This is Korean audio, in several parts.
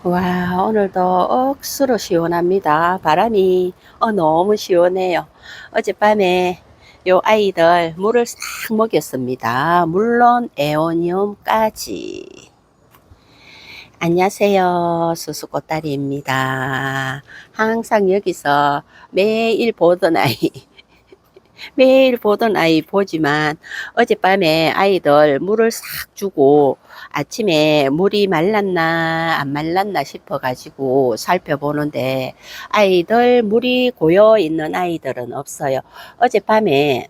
와, 오늘도 억수로 시원합니다. 바람이 너무 시원해요. 어젯밤에 요 아이들 물을 싹 먹였습니다. 물론 에오니움까지. 안녕하세요. 수수꽃다리입니다. 항상 여기서 매일 보던 아이 매일 보던 아이 보지만 어젯밤에 아이들 물을 싹 주고 아침에 물이 말랐나 안 말랐나 싶어 가지고 살펴보는데 아이들 물이 고여 있는 아이들은 없어요. 어젯밤에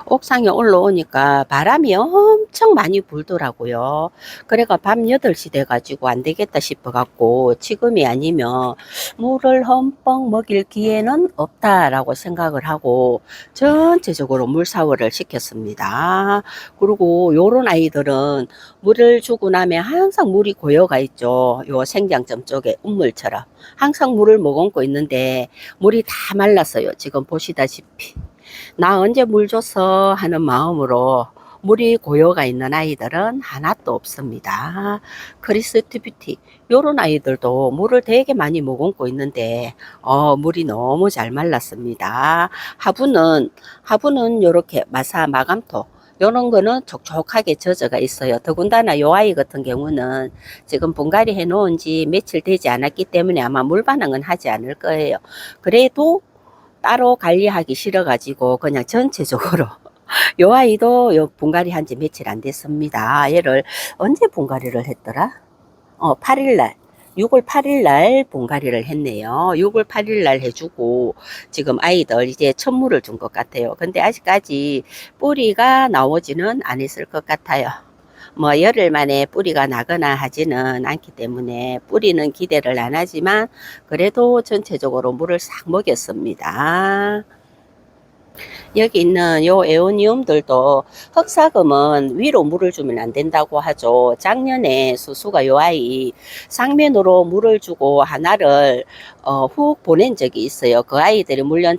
옥상에 올라오니까 바람이 엄청 많이 불더라고요. 그래가 밤 8시 돼가지고 안 되겠다 싶어갖고 지금이 아니면 물을 흠뻑 먹일 기회는 없다라고 생각을 하고 전체적으로 물 샤워를 시켰습니다. 그리고 요런 아이들은 물을 주고 나면 항상 물이 고여가 있죠. 요 생장점 쪽에 운물처럼. 항상 물을 머금고 있는데 물이 다 말랐어요. 지금 보시다시피. 나 언제 물 줬어 하는 마음으로 물이 고요가 있는 아이들은 하나도 없습니다. 크리스트 뷰티 요런 아이들도 물을 되게 많이 머금고 있는데 물이 너무 잘 말랐습니다. 하부는 요렇게 마사 마감토 요런 거는 촉촉하게 젖어가 있어요. 더군다나 요 아이 같은 경우는 지금 분갈이 해 놓은 지 며칠 되지 않았기 때문에 아마 물 반응은 하지 않을 거예요. 그래도 따로 관리하기 싫어가지고 그냥 전체적으로 요 아이도 요 분갈이 한지 며칠 안 됐습니다. 얘를 언제 분갈이를 했더라? 8일날 6월 8일날 분갈이를 했네요. 6월 8일날 해주고 지금 아이들 이제 천물을 준 것 같아요. 근데 아직까지 뿌리가 나오지는 않았을 것 같아요. 뭐 열흘 만에 뿌리가 나거나 하지는 않기 때문에 뿌리는 기대를 안 하지만 그래도 전체적으로 물을 싹 먹였습니다. 여기 있는 요 에오니움들도 흑사금은 위로 물을 주면 안 된다고 하죠. 작년에 수수가 요 아이 상면으로 물을 주고 하나를 훅 보낸 적이 있어요. 그 아이들이 물론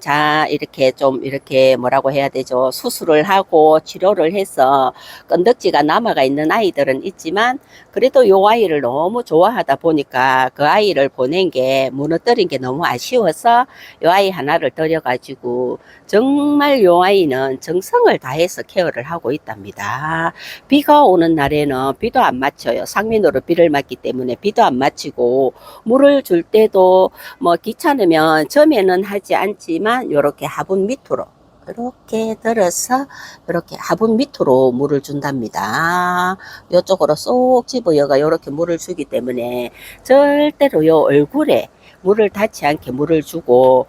이렇게 좀 이렇게 뭐라고 해야 되죠. 수술을 하고 치료를 해서 건덕지가 남아가 있는 아이들은 있지만 그래도 요 아이를 너무 좋아하다 보니까 그 아이를 보낸 게 무너뜨린 게 너무 아쉬워서 요 아이 하나를 들여가지고 정말 요 아이는 정성을 다해서 케어를 하고 있답니다. 비가 오는 날에는 비도 안 맞춰요. 상면으로 비를 맞기 때문에 비도 안 맞히고 물을 줄 때도 뭐 귀찮으면 점에는 하지 않지만 요렇게 화분 밑으로 이렇게 들어서 이렇게 화분 밑으로 물을 준답니다. 이쪽으로 쏙 집어여가 이렇게 물을 주기 때문에 절대로 요 얼굴에 물을 닿지 않게 물을 주고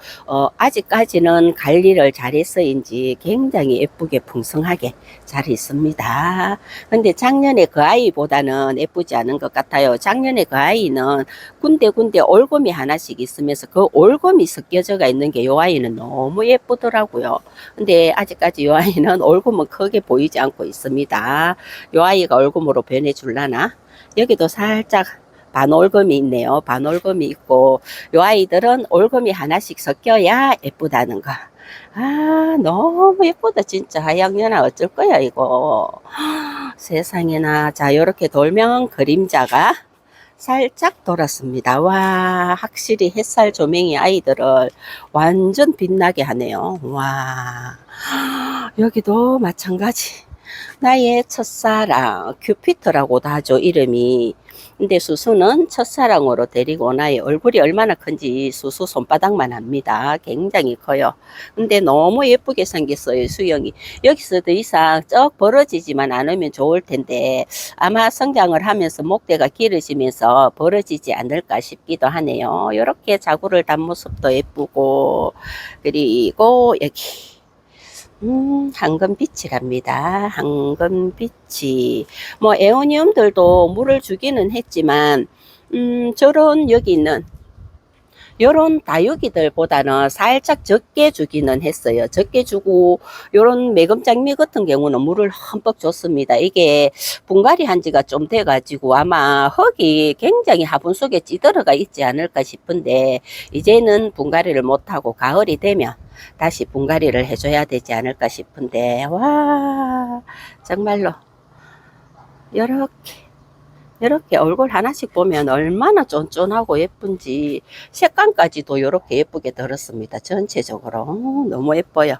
아직까지는 관리를 잘했어인지 굉장히 예쁘게 풍성하게 잘 있습니다. 근데 작년에 그 아이보다는 예쁘지 않은 것 같아요. 작년에 그 아이는 군데군데 올곰이 하나씩 있으면서 그 올곰이 섞여져가 있는 게 요 아이는 너무 예쁘더라고요. 근데 아직까지 요 아이는 올곰은 크게 보이지 않고 있습니다. 요 아이가 올곰으로 변해줄라나? 여기도 살짝 반올금이 있네요. 반올금이 있고 요 아이들은 올금이 하나씩 섞여야 예쁘다는 거. 아, 너무 예쁘다 진짜. 하양연아 어쩔 거야 이거. 세상에나. 자, 요렇게 돌면 그림자가 살짝 돌았습니다. 와, 확실히 햇살 조명이 아이들을 완전 빛나게 하네요. 와, 여기도 마찬가지. 나의 첫사랑 큐피트라고도 하죠 이름이. 근데 수수는 첫사랑으로 데리고 온 아이. 얼굴이 얼마나 큰지 수수 손바닥만 합니다. 굉장히 커요. 근데 너무 예쁘게 생겼어요 수영이. 여기서 더 이상 쩍 벌어지지만 않으면 좋을 텐데 아마 성장을 하면서 목대가 길어지면서 벌어지지 않을까 싶기도 하네요. 이렇게 자구를 단 모습도 예쁘고 그리고 여기 황금빛이랍니다. 황금빛이. 뭐, 에오니움들도 물을 주기는 했지만, 저런 여기 있는, 요런 다육이들보다는 살짝 적게 주기는 했어요. 적게 주고, 요런 매금장미 같은 경우는 물을 흠뻑 줬습니다. 이게 분갈이 한 지가 좀 돼가지고 아마 흙이 굉장히 화분 속에 찌들어가 있지 않을까 싶은데, 이제는 분갈이를 못하고 가을이 되면 다시 분갈이를 해줘야 되지 않을까 싶은데 와 정말로 이렇게 이렇게 얼굴 하나씩 보면 얼마나 쫀쫀하고 예쁜지 색감까지도 이렇게 예쁘게 들었습니다. 전체적으로 너무 예뻐요.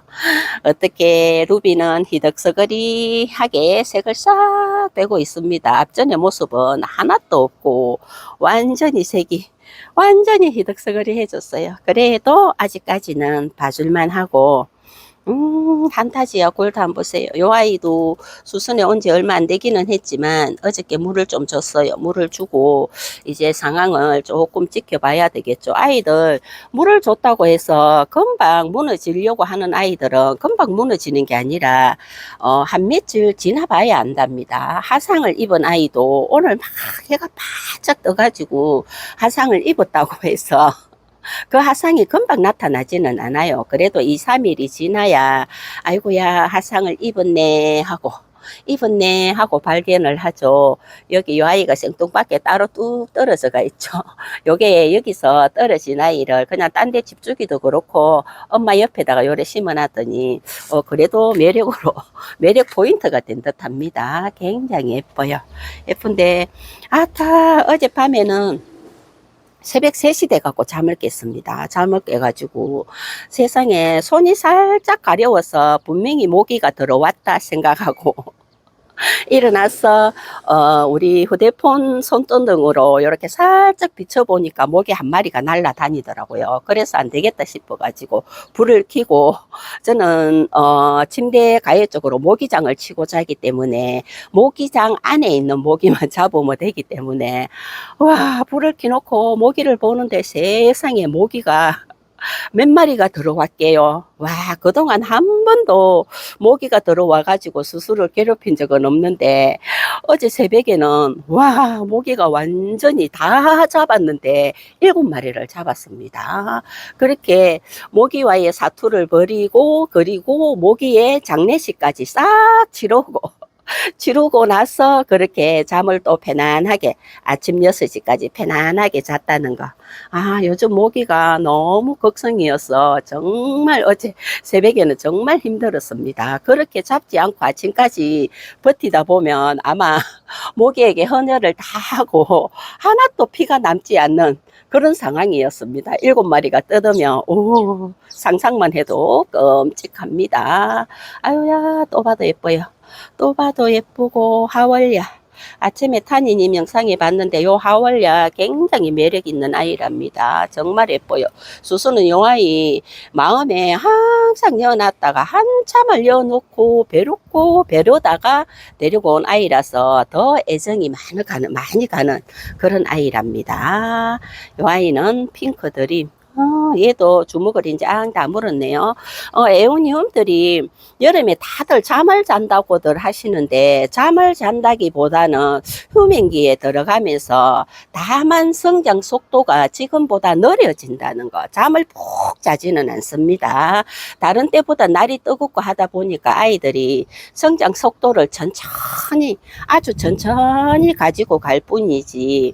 어떻게 루비는 희덕서거리하게 색을 싹 빼고 있습니다. 앞전의 모습은 하나도 없고 완전히 색이 완전히 희덕서거리 해줬어요. 그래도 아직까지는 봐줄만 하고 판타지아 골드 한번 보세요. 요 아이도 수선에 온 지 얼마 안 되기는 했지만 어저께 물을 좀 줬어요. 물을 주고 이제 상황을 조금 지켜봐야 되겠죠. 아이들 물을 줬다고 해서 금방 무너지려고 하는 아이들은 금방 무너지는 게 아니라 한 며칠 지나봐야 안답니다. 하상을 입은 아이도 오늘 막 해가 바짝 떠가지고 하상을 입었다고 해서 그 하상이 금방 나타나지는 않아요. 그래도 2, 3일이 지나야 아이고야 하상을 입었네 하고 발견을 하죠. 여기 이 아이가 생뚱밖에 따로 뚝 떨어져가 있죠. 요게 여기서 떨어진 아이를 그냥 딴 데 집 주기도 그렇고 엄마 옆에다가 요래 심어놨더니 그래도 매력으로 매력 포인트가 된 듯합니다. 굉장히 예뻐요. 예쁜데 아따 어젯밤에는 새벽 3시 돼갖고 잠을 깼습니다. 잠을 깨가지고 세상에 손이 살짝 가려워서 분명히 모기가 들어왔다 생각하고 일어나서 우리 휴대폰 손전등으로 이렇게 살짝 비춰보니까 모기 한 마리가 날아다니더라고요. 그래서 안 되겠다 싶어가지고 불을 켜고 저는 침대 가해 쪽으로 모기장을 치고 자기 때문에 모기장 안에 있는 모기만 잡으면 되기 때문에 와 불을 켜놓고 모기를 보는데 세상에 모기가 몇 마리가 들어왔게요. 와, 그동안 한 번도 모기가 들어와가지고 수술을 괴롭힌 적은 없는데, 어제 새벽에는, 와, 모기가 완전히 다 잡았는데, 7마리를 잡았습니다. 그렇게 모기와의 사투를 벌이고, 그리고 모기의 장례식까지 싹 치르고, 지르고 나서 그렇게 잠을 또 편안하게 아침 6시까지 편안하게 잤다는 거. 아, 요즘 모기가 너무 걱정이어서 정말 어제 새벽에는 정말 힘들었습니다. 그렇게 잡지 않고 아침까지 버티다 보면 아마 모기에게 헌혈을 다 하고 하나도 피가 남지 않는 그런 상황이었습니다. 7마리가 뜯으면 오, 상상만 해도 끔찍합니다. 아유야 또 봐도 예뻐요. 또 봐도 예쁘고 하월야. 아침에 타니님 영상에 봤는데 요 하월야 굉장히 매력 있는 아이랍니다. 정말 예뻐요. 수수는 요 아이 마음에 항상 여놨다가 한참을 여놓고 배롭고 배려다가 데리고 온 아이라서 더 애정이 많이 가는 그런 아이랍니다. 요 아이는 핑크 드림. 얘도 주먹을 이제 다 물었네요. 애오니움들이 여름에 다들 잠을 잔다고들 하시는데 잠을 잔다기보다는 휴men기에 들어가면서 다만 성장 속도가 지금보다 느려진다는 거. 잠을 푹 자지는 않습니다. 다른 때보다 날이 뜨겁고 하다 보니까 아이들이 성장 속도를 천천히 아주 천천히 가지고 갈 뿐이지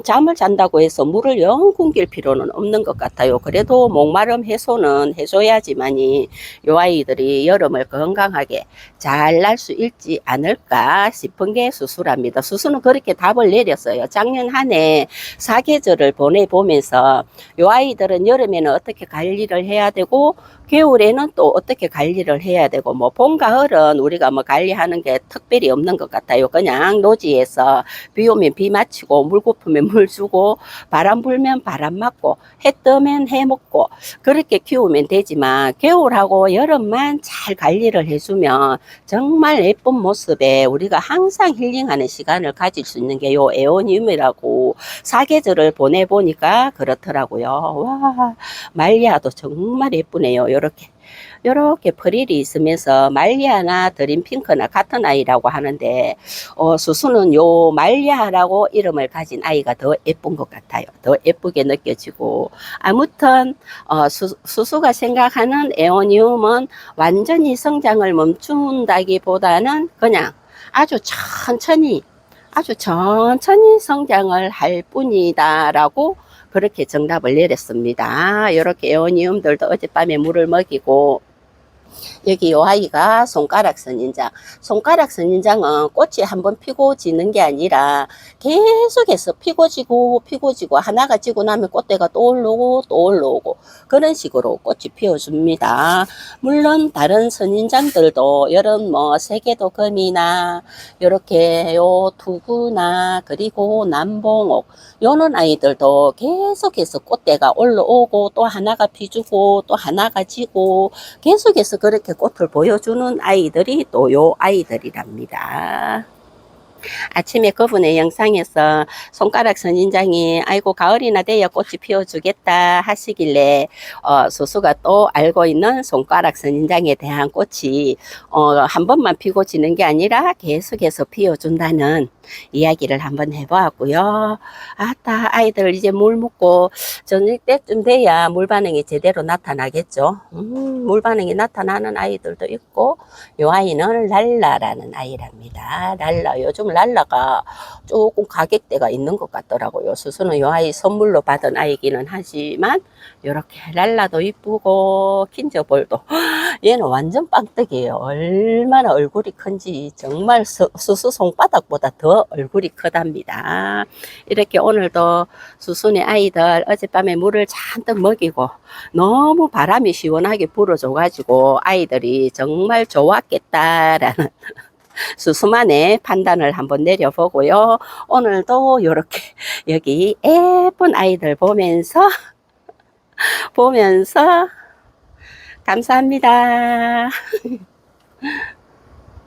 잠을 잔다고 해서 물을 영 굶길 필요는 없는 것 같아요. 그래도 목마름 해소는 해줘야지만이 요 아이들이 여름을 건강하게 잘 날 수 있지 않을까 싶은 게 수수랍니다. 수수는 그렇게 답을 내렸어요. 작년 한 해 사계절을 보내보면서 요 아이들은 여름에는 어떻게 관리를 해야 되고 겨울에는 또 어떻게 관리를 해야 되고 뭐 봄, 가을은 우리가 뭐 관리하는 게 특별히 없는 것 같아요. 그냥 노지에서 비 오면 비 맞히고 물 고프면 물 주고 바람 불면 바람 맞고 해 뜨면 해 먹고 그렇게 키우면 되지만 겨울하고 여름만 잘 관리를 해주면 정말 예쁜 모습에 우리가 항상 힐링하는 시간을 가질 수 있는 게 요 에오니움이라고 사계절을 보내보니까 그렇더라고요. 와 말리아도 정말 예쁘네요. 요렇게 프릴이 있으면서 말리아나 드림핑크나 같은 아이라고 하는데 수수는 요 말리아라고 이름을 가진 아이가 더 예쁜 것 같아요. 더 예쁘게 느껴지고 아무튼 수수가 생각하는 에오니움은 완전히 성장을 멈춘다기보다는 그냥 아주 천천히 성장을 할 뿐이다라고 그렇게 정답을 내렸습니다. 이렇게 에오니움들도 어젯밤에 물을 먹이고 여기 요 아이가 손가락 선인장. 손가락 선인장은 꽃이 한번 피고 지는 게 아니라 계속해서 피고 지고 하나가 지고 나면 꽃대가 또 올라오고 또 올라오고 그런 식으로 꽃이 피어줍니다. 물론 다른 선인장들도 이런 뭐 세계도금이나 이렇게 요 두구나 그리고 남봉옥 요런 아이들도 계속해서 꽃대가 올라오고 또 하나가 피주고 또 하나가 지고 계속해서 그렇게 꽃을 보여주는 아이들이 또 요 아이들이랍니다. 아침에 그분의 영상에서 손가락 선인장이 아이고 가을이나 돼야 꽃이 피어주겠다 하시길래 수수가 또 알고 있는 손가락 선인장에 대한 꽃이 한 번만 피고 지는 게 아니라 계속해서 피어준다는 이야기를 한번 해보았고요. 아따 아이들 이제 물 먹고 저녁 때쯤 돼야 물 반응이 제대로 나타나겠죠. 물 반응이 나타나는 아이들도 있고 요 아이는 랄라라는 아이랍니다. 랄라 요즘 랄라가 조금 가격대가 있는 것 같더라고요. 수수는 요 아이 선물로 받은 아이기는 하지만 요렇게 랄라도 이쁘고 킨저볼도 얘는 완전 빵떡이에요. 얼마나 얼굴이 큰지 정말 수수 손바닥보다 더 얼굴이 크답니다. 이렇게 오늘도 수순의 아이들 어젯밤에 물을 잔뜩 먹이고 너무 바람이 시원하게 불어줘가지고 아이들이 정말 좋았겠다라는 수수만의 판단을 한번 내려보고요. 오늘도 이렇게 여기 예쁜 아이들 보면서 감사합니다.